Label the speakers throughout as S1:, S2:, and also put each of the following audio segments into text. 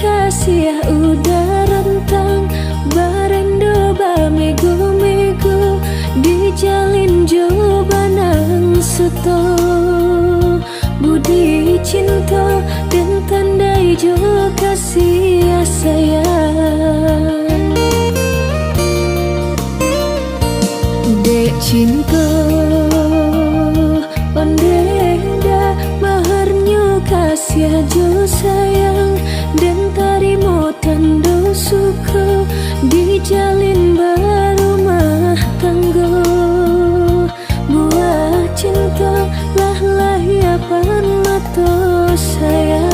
S1: Kasih udah rentang barendo bamego-mego dijalin coba nang seto budi cinta dan tandai jo kasih sayang dek cinta ondeda maharnya kasih jo sayang dan tarimo tanda suka dijalin barumah tangga buah cinta lah lahiapan mata sayang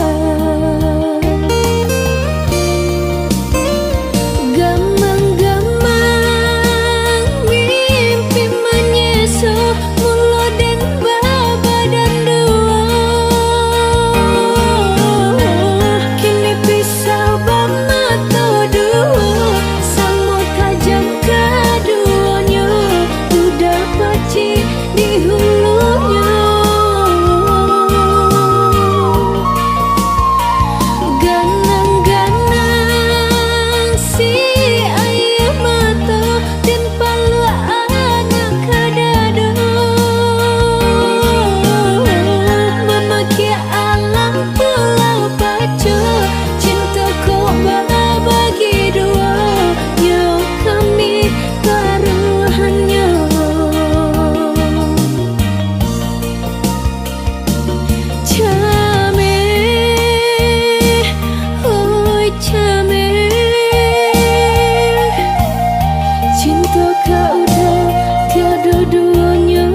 S1: gamang-gamang mimpi menyeso mulo dan baba dan dua kini pisau bamato dua samo tajam keduanya udah paci di hulunya ganang-ganang si ayah mata dan palu anak kadado memaki alam pulau pacu cinta kau bagi dua yo kami taruhannya Chame, oh chame, cinta kau udah tiada duanya.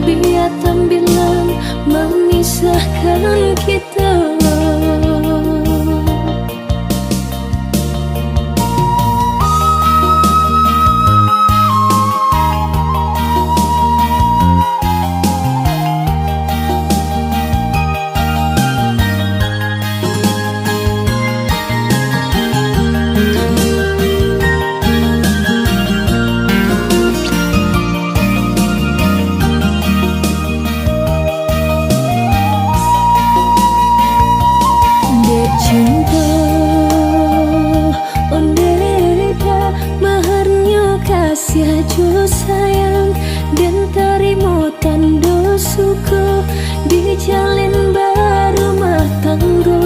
S1: Biar tampilan memisahkan kita. Cinta ondeda maharnya kasih jo sayang dan tarimo tanda suka dijalin barumah tangga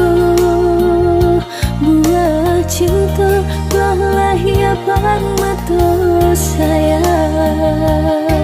S1: buah cinta lah lahiapan mata sayang